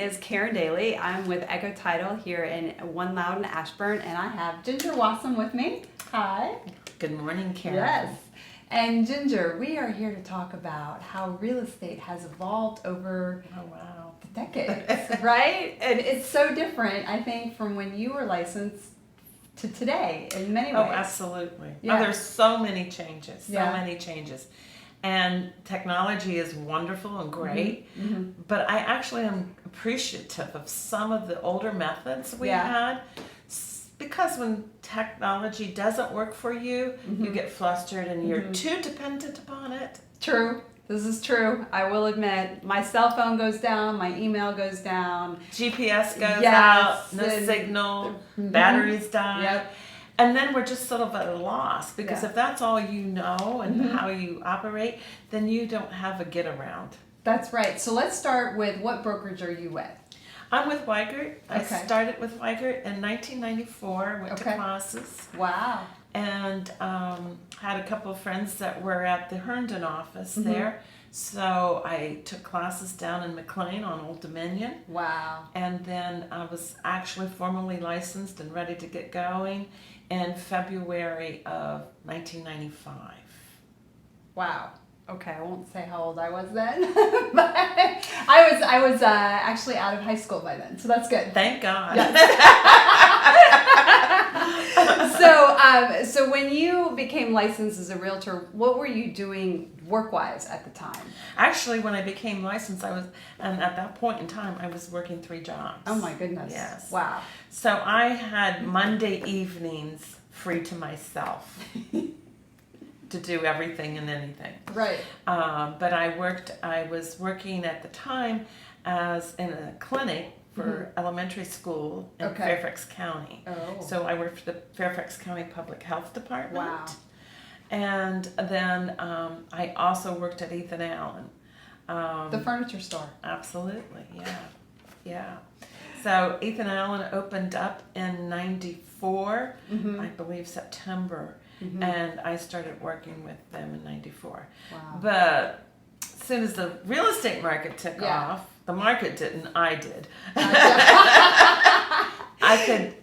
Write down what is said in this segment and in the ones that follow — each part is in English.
is Karen Daly. I'm with Echo Title here in One Loudon, Ashburn, and I have Ginger Wassam with me. Hi. Good morning, Karen. Yes. And Ginger, we are here to talk about how real estate has evolved over the decades, right? And it's so different, I think, from when you were licensed to today in many ways. Oh, absolutely. Yeah. Oh, there's so many changes, Yeah. many changes. And technology is wonderful and great, Mm-hmm. but I actually am appreciative of some of the older methods we had, because when technology doesn't work for you, you get flustered and you're too dependent upon it. True. This is true. I will admit, my cell phone goes down, my email goes down. GPS goes Yes, out, no and- signal, batteries die. Yep. And then we're just sort of at a loss, because Yeah. if that's all you know and how you operate, then you don't have a get around. That's right. So let's start with, what brokerage are you with? I'm with Weigert. I Okay. started with Weigert in 1994, went to Okay. classes, Wow. and had a couple of friends that were at the Herndon office there. So I took classes down in McLean on Old Dominion. Wow. And then I was actually formally licensed and ready to get going in February of 1995. Wow. Okay, I won't say how old I was then, but I was actually out of high school by then, so that's good. Thank God. So when you became licensed as a realtor, what were you doing work-wise at the time? Actually, when I became licensed, and at that point in time, I was working 3 jobs. Oh my goodness. Yes. Wow. So I had Monday evenings free to myself to do everything and anything. Right. But I was working at the time as in a clinic for elementary school in Okay. Fairfax County. Oh. So I worked for the Fairfax County Public Health Department. Wow. And then I also worked at Ethan Allen. The furniture store. Absolutely, yeah. So Ethan Allen opened up in 94, I believe September, and I started working with them in 94. Wow. But as soon as the real estate market took Yeah. off, the market didn't, I did. I could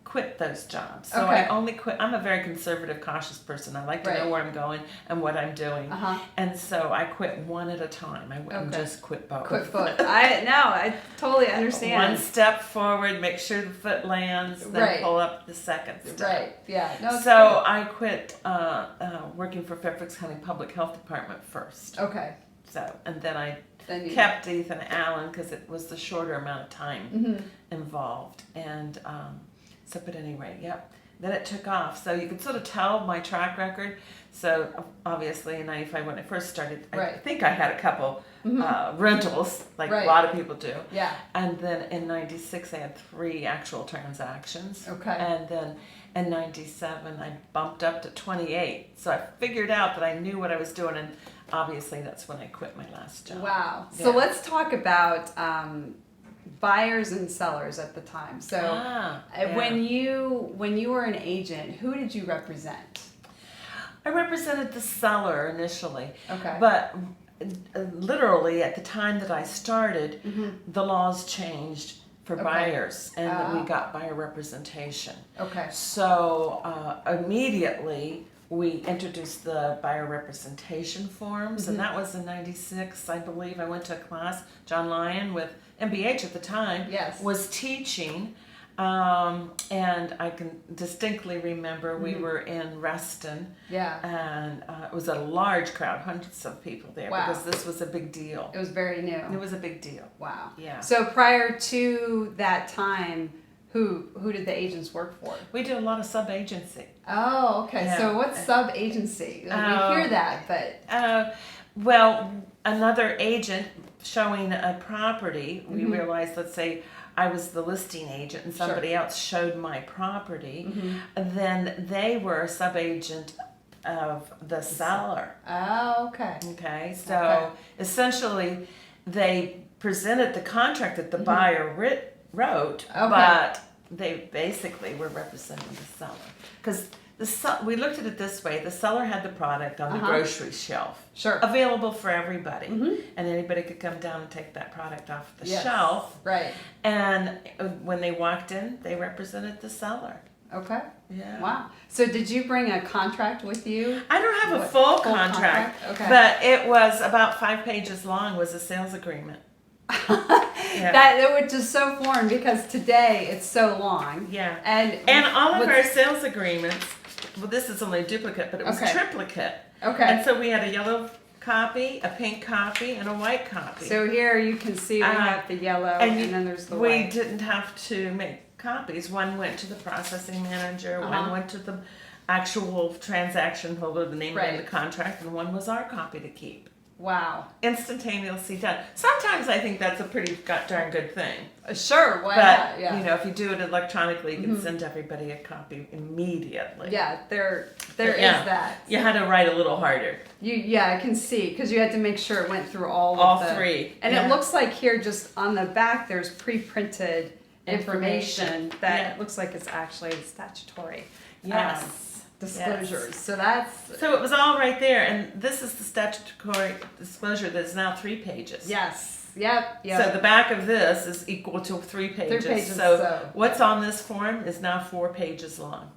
quit those jobs. So Okay. I only quit. I'm a very conservative, cautious person. I like to Right. know where I'm going and what I'm doing. Uh-huh. And so I quit one at a time. I wouldn't Okay. just quit both. Quick foot. I totally understand. One step forward, make sure the foot lands, then Right. pull up the second step. Right. Yeah. No. It's So I quit working for Fairfax County Public Health Department first. good. Okay. So, and then I Then you kept Ethan Allen because it was the shorter amount of time involved. And so, but anyway, yep. Then it took off. So you could sort of tell my track record. So obviously in 95 when I first started, I Right. think I had a couple rentals, like Right. a lot of people do. Yeah. And then in 96 I had 3 actual transactions. Okay. And then in 97 I bumped up to 28. So I figured out that I knew what I was doing, and obviously that's when I quit my last job. Wow. So Yeah. let's talk about buyers and sellers at the time. So Yeah. when you were an agent, who did you represent? I represented the seller initially. Okay. But literally at the time that I started, the laws changed for Okay. buyers, and Ah. we got buyer representation. Okay. So immediately we introduced the buyer representation forms, and that was in 96, I believe. I went to a class. John Lyon with MBH at the time Yes. was teaching, and I can distinctly remember we were in Reston, Yeah. and it was a large crowd, hundreds of people there, Wow. because this was a big deal. It was very new. It was a big deal. Wow. Yeah. So prior to that time, who did the agents work for? We did a lot of sub-agency. Oh, okay. Yeah. So what's sub agency? We hear that, but Well, another agent showing a property, we realized, let's say I was the listing agent and somebody else showed my property, then they were a sub-agent of the seller. oh, okay. Okay, so Okay. essentially they presented the contract that the buyer wrote, Okay. but they basically were representing the seller. Because we looked at it this way. The seller had the product on the grocery shelf. Sure. Available for everybody. And anybody could come down and take that product off the shelf. Right. And when they walked in, they represented the seller. Okay. Yeah. Wow. So did you bring a contract with you? I don't have a full contract, Okay. but it was about 5 pages long, was a sales agreement. That which is so foreign because today it's so long. Yeah. And all of our sales agreements, well, this is only a duplicate, but it was triplicate. Okay. And so we had a yellow copy, a pink copy, and a white copy. So here you can see we have the yellow and then there's the white. We didn't have to make copies. One went to the processing manager, one went to the actual transaction holder, the name of the contract, and one was our copy to keep. Wow. Instantaneously done. Sometimes I think that's a pretty darn good thing. Sure, why but, not? Yeah. You know, if you do it electronically, you can send everybody a copy immediately. Yeah, there is that. You had to write a little harder. I can see, because you had to make sure it went through all three. And it looks like here, just on the back, there's pre-printed information that looks like it's actually statutory. Yes. Disclosures. Yes. So it was all right there, and this is the statutory disclosure that is now 3 pages. Yes. Yep. So the back of this is equal to 3 pages. 3 pages. So what's on this form is now 4 pages long.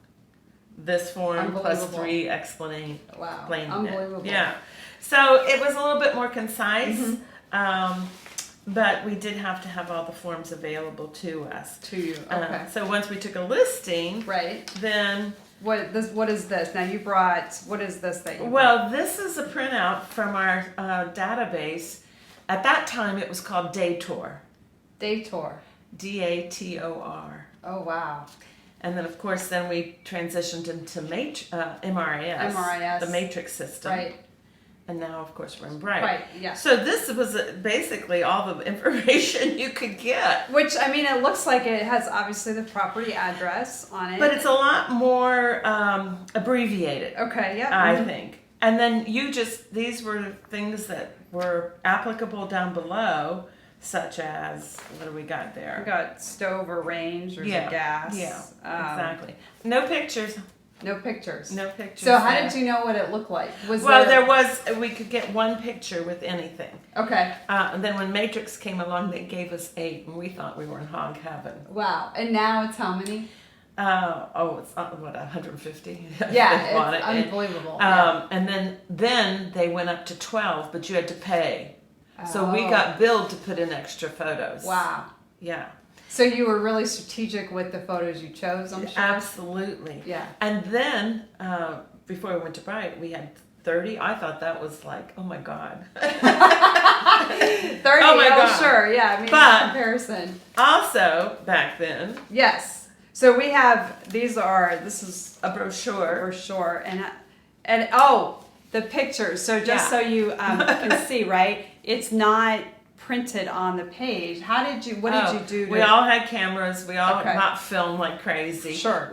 This form plus 3 explaining. Wow. Unbelievable. Yeah. So it was a little bit more concise. But we did have to have all the forms available to us. To you. Okay. So once we took a listing, then. What is this? Now you brought, what is this that you brought? Well, this is a printout from our database. At that time, it was called Dator. Dator. Dator. Oh, wow. And then, of course, then we transitioned into MRIS. MRIS. The matrix system. Right. And now, of course, we're in Bright. Right, yeah. So this was basically all the information you could get. Which, I mean, it looks like it has obviously the property address on it. But it's a lot more abbreviated. Okay, yeah. I think. And then these were things that were applicable down below, such as, what do we got there? We got stove or range or gas. Yeah, exactly. No pictures. No pictures. No pictures. So how did you know what it looked like? We could get 1 picture with anything. Okay. And then when Matrix came along, they gave us 8, and we thought we were in hog heaven. Wow. And now it's how many? It's 150. Yeah, it's unbelievable. And then they went up to 12, but you had to pay. So we got billed to put in extra photos. Wow. Yeah. So you were really strategic with the photos you chose, I'm sure? Absolutely. Yeah. And then, before we went to Bright, we had 30. I thought that was like, oh my God. 30, oh my God. Sure, yeah. I mean, but comparison. Also, back then. Yes. So we have, this is a brochure. And the pictures. So just so you can see, right? It's not printed on the page. What did you do? We all had cameras. We all not film like crazy. Sure.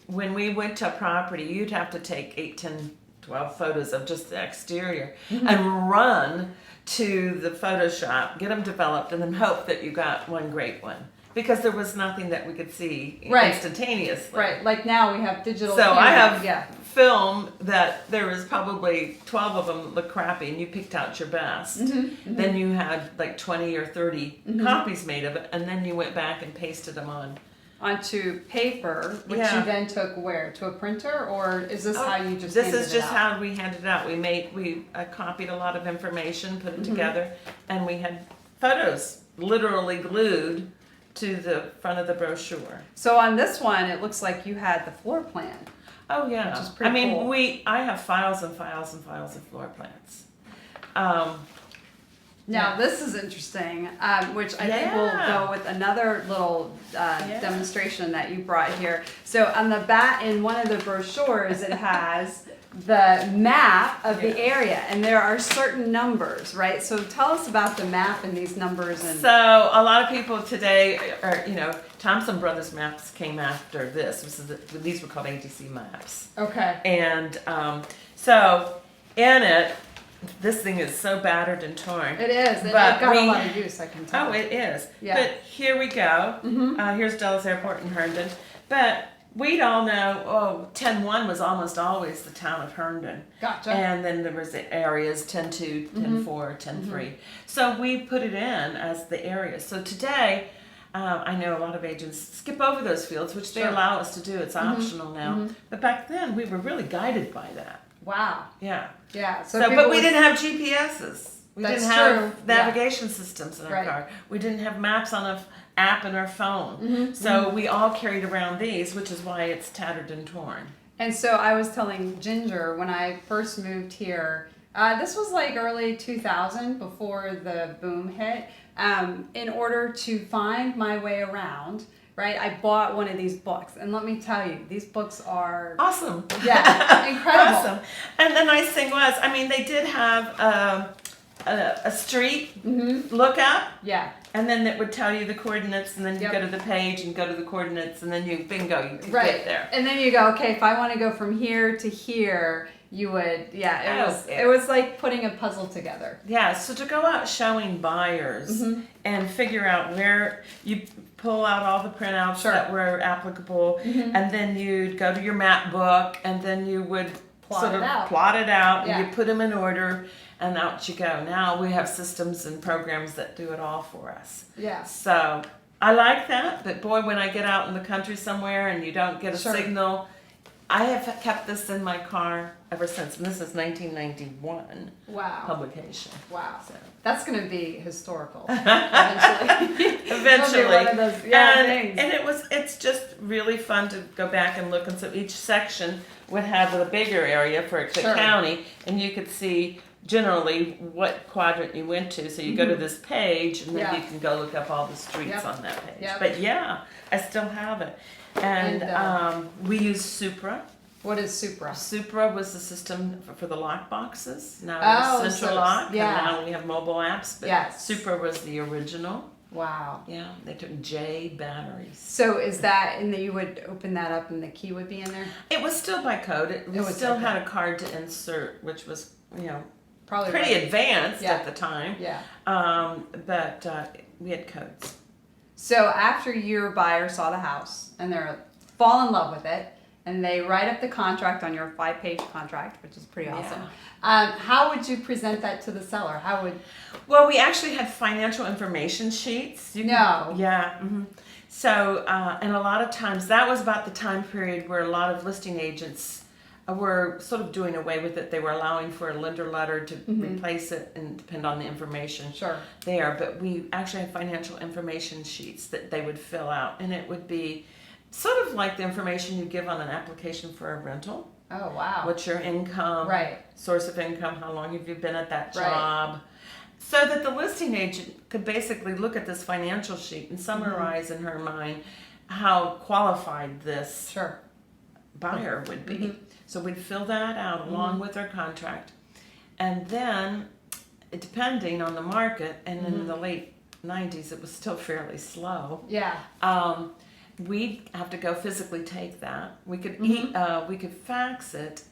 When we went to a property, you'd have to take 8, 10, 12 photos of just the exterior and run to the Photoshop, get them developed, and then hope that you got one great one. Because there was nothing that we could see instantaneously. Right, like now we have digital So camera. I have film that there was probably 12 of them look crappy and you picked out your best. Then you had like 20 or 30 copies made of it, and then you went back and pasted them onto paper, which you then took where? To a printer, or is this how you just This is just how we handed it out. We copied a lot of information, put it together, and we had photos literally glued to the front of the brochure. So on this one, it looks like you had the floor plan. Oh yeah, which is pretty cool. I have files and files and files of floor plans. Now this is interesting, which I think will go with another little demonstration that you brought here. So on the back, in one of the brochures, it has the map of the area, and there are certain numbers, right? So tell us about the map and these numbers. And so a lot of people today are, Thompson Brothers maps came after this. These were called ATC maps. Okay. And so in it, this thing is so battered and torn. It is. It got a lot of use, I can tell. Oh, it is. Yeah. But here we go. Here's Dulles Airport in Herndon. But we'd all know, 10-1 was almost always the town of Herndon. Gotcha. And then there was the areas 10-2, 10-4, 10-3. So we put it in as the area. So today, I know a lot of agents skip over those fields, which they allow us to do. It's optional now. But back then, we were really guided by that. Wow. Yeah. Yeah. But we didn't have GPSs. We That's didn't have true. navigation systems in our car. We didn't have maps on an app in our phone. So we all carried around these, which is why it's tattered and torn. And so I was telling Ginger when I first moved here, this was like early 2000 before the boom hit, in order to find my way around, right? I bought one of these books, and let me tell you, these books are awesome. Yeah, incredible. Awesome. And the nice thing was, I mean, they did have a street lookup. Yeah. And then it would tell you the coordinates, and then you go to the page and go to the coordinates, and then you could get there. And then you go, okay, if I want to go from here to here, you would, it was like putting a puzzle together. Yeah, so to go out showing buyers and figure out where you pull out all the printouts that were applicable, and then you'd go to your map book, and then you would plot it out, and you put them in order, and out you go. Now we have systems and programs that do it all for us. Yeah. So I like that, but boy, when I get out in the country somewhere and you don't get a signal, I have kept this in my car ever since, and this is 1991 publication. Wow. So. That's going to be historical eventually. Eventually. One of those, things. And it's just really fun to go back and look, and so each section would have a bigger area for the county, and you could see generally what quadrant you went to. So you go to this page, and then you can go look up all the streets on that page. But I still have it. And we use Supra. What is Supra? Supra was the system for the lock boxes. Now it's Central Lock, and now we have mobile apps. But Supra was the original. Wow. Yeah, they took J batteries. So is that, and you would open that up and the key would be in there? It was still by code. It still had a card to insert, which was, probably pretty advanced at the time. Yeah. But we had codes. So after your buyer saw the house and they're fall in love with it, and they write up the contract on your 5-page contract, which is pretty awesome. How would you present that to the seller? Well, we actually had financial information sheets. Yeah. So, and a lot of times that was about the time period where a lot of listing agents were sort of doing away with it. They were allowing for a lender letter to replace it and depend on the information there. But we actually had financial information sheets that they would fill out, and it would be sort of like the information you give on an application for a rental. Oh, wow. What's your income? Source of income? How long have you been at that job? So that the listing agent could basically look at this financial sheet and summarize in her mind how qualified this buyer would be. So we'd fill that out along with our contract. And then, depending on the market, and in the late 90s, it was still fairly slow. Yeah. We'd have to go physically take that. We could we could fax it,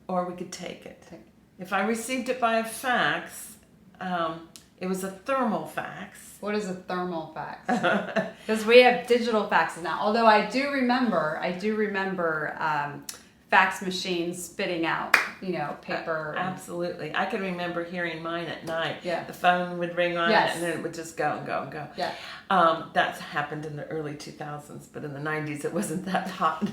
or we could take it. If I received it by a fax, it was a thermal fax. What is a thermal fax? Because we have digital faxes now. Although I do remember fax machines spitting out, paper. Absolutely. I can remember hearing mine at night. Yeah. The phone would ring on it, and then it would just go and go and go. Yeah. That's happened in the early 2000s, but in the 90s it wasn't that hot.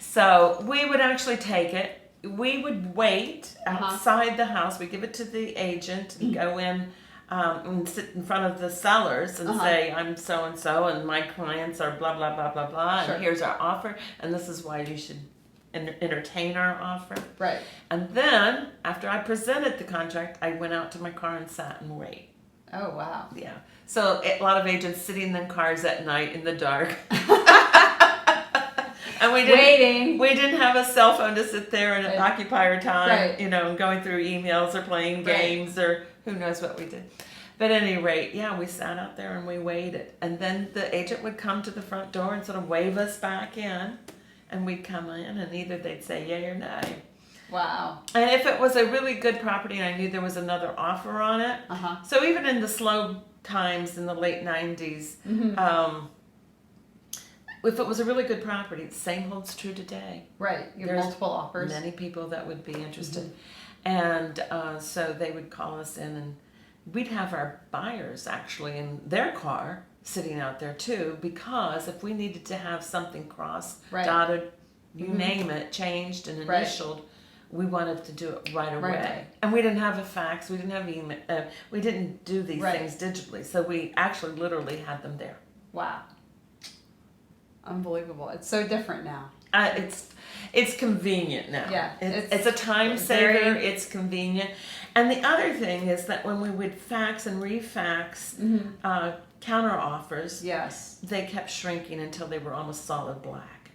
So we would actually take it. We would wait outside the house. We give it to the agent and go in and sit in front of the sellers and say, I'm so-and-so, and my clients are blah, blah, blah, blah, blah, and here's our offer, and this is why you should entertain our offer. Right. And then, after I presented the contract, I went out to my car and sat and wait. Oh, wow. Yeah. So a lot of agents sitting in their cars at night in the dark. And we didn't have a cell phone to sit there and occupy our time, going through emails or playing games or who knows what we did. But at any rate, we sat out there and we waited. And then the agent would come to the front door and sort of wave us back in. And we'd come in, and either they'd say yay or nay. Wow. And if it was a really good property and I knew there was another offer on it, so even in the slow times in the late 90s, if it was a really good property, the same holds true today. Right. You have There's multiple offers. Many people that would be interested. And so they would call us in, and we'd have our buyers actually in their car sitting out there too, because if we needed to have something crossed, Right. dotted, you name it, changed and Right. initialed, we wanted to do it right away. Right. And we didn't have a fax, we didn't have email, we didn't do these Right. things digitally, so we actually literally had them there. Wow. Unbelievable. It's so different now. It's convenient now. Yeah, It's a time it's saver. very- It's convenient. And the other thing is that when we would fax and refax counter offers, Yes. they kept shrinking until they were almost solid black.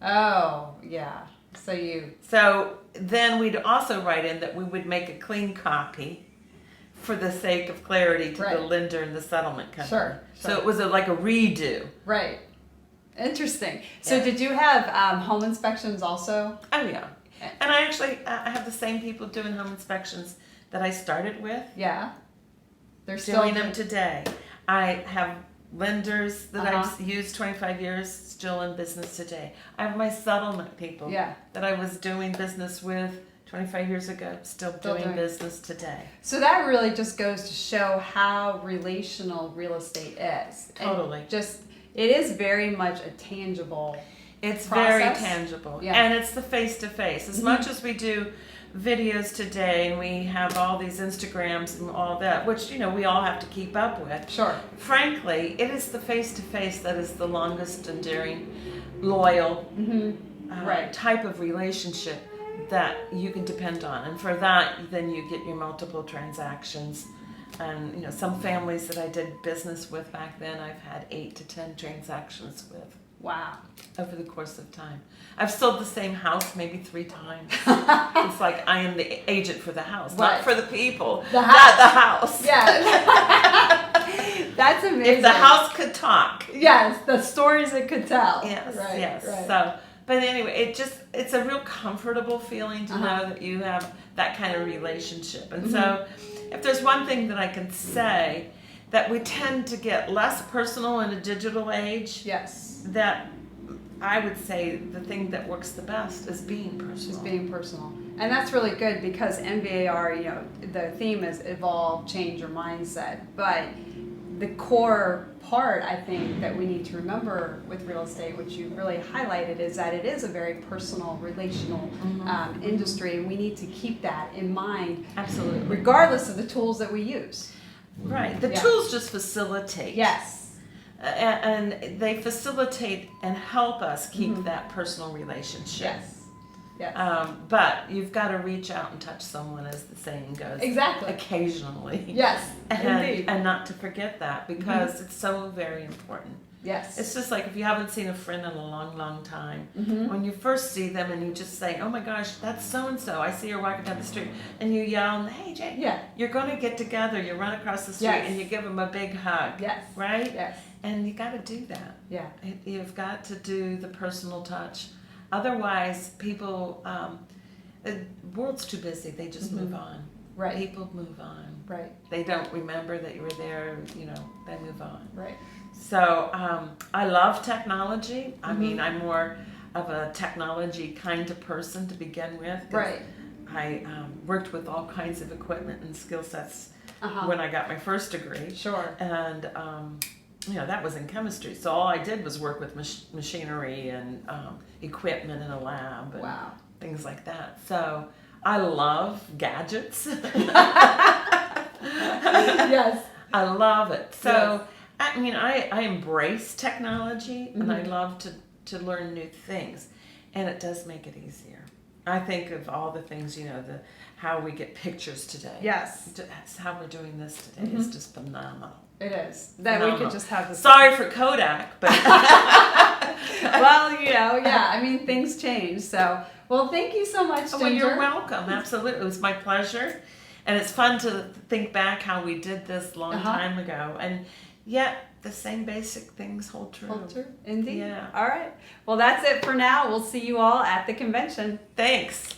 Oh, yeah. So then we'd also write in that we would make a clean copy for the sake of clarity to the Right. lender and the settlement company. Sure. So it was like a redo. Right. Interesting. So Yeah. did you have home inspections also? Oh yeah. And I actually I have the same people doing home inspections that I started with. Yeah. They're still Doing them today. I have lenders that Uh-huh. I've used 25 years still in business today. I have my settlement people Yeah. that I was doing business with 25 years ago, still doing business today. So that really just goes to show how relational real estate is. Totally. And it is very much a tangible. It's Process. very tangible. Yeah. And it's the face-to-face. As much as we do videos today and we have all these Instagrams and all that, which, we all have to keep up with. Sure. Frankly, it is the face-to-face that is the longest enduring, loyal Right. type of relationship that you can depend on. And for that, then you get your multiple transactions. And, some families that I did business with back then, I've had 8 to 10 transactions with Wow. over the course of time. I've sold the same house maybe 3 times. It's like I am the agent for the house, Right. not for the people, The not the house. Yeah. That's amazing. If the house could talk. Yes, the stories it could tell. Yes, Right, yes. right. So, but anyway, it's a real comfortable feeling to Uh-huh. know that you have that kind of relationship. And so, if there's one thing that I can say, that we tend to get less personal in a digital age, Yes. that I would say the thing that works the best is being personal. Just being personal. And that's really good because MVAR, the theme is evolve, change your mindset. But the core part, I think, that we need to remember with real estate, which you really highlighted, is that it is a very personal, relational industry. And we need to keep that in mind, Absolutely. regardless of the tools that we use. Right. The Yeah. tools just facilitate. Yes. And they facilitate and help us keep that personal relationship. Yes. Yes. But you've got to reach out and touch someone, as the saying goes. Exactly. Occasionally. Yes. Indeed. And not to forget that, because it's so very important. Yes. It's just like if you haven't seen a friend in a long, long time, Mm-hmm. when you first see them and you just say, "Oh my gosh, that's so and so. I see her walking down the street," and you yell, "Hey, Jay!" Yeah. You're going to get together. You run across the street Yes. and you give them a big hug. Yes. Right? Yes. And you got to do that. Yeah. You've got to do the personal touch. Otherwise, people, the world's too busy. They just move on. Right. People move on. Right. They don't remember that you were there. They move on. Right. So I love technology. I mean, I'm more of a technology kind of person to begin with. 'Cause Right. I worked with all kinds of equipment and skill sets Uh-huh. when I got my first degree. Sure. And, that was in chemistry. So all I did was work with machinery and equipment in a lab and Wow. things like that. So I love gadgets. Yes. I love it. So, Yes. I mean, I embrace technology and I Mhm. love to learn new things. And it does make it easier. I think of all the things, how we get pictures today. Yes. How we're doing this today is just phenomenal. It is. That we Phenomenal. could just have this. Sorry for Kodak, but Well, yeah. I mean, things change. So, well, thank you so much, Ginger. well, you're welcome. Absolutely. It was my pleasure. And it's fun to think back how we did this long Uh-huh. time ago. And yet the same basic things hold true. Culture, indeed. Yeah. All right. Well, that's it for now. We'll see you all at the convention. Thanks.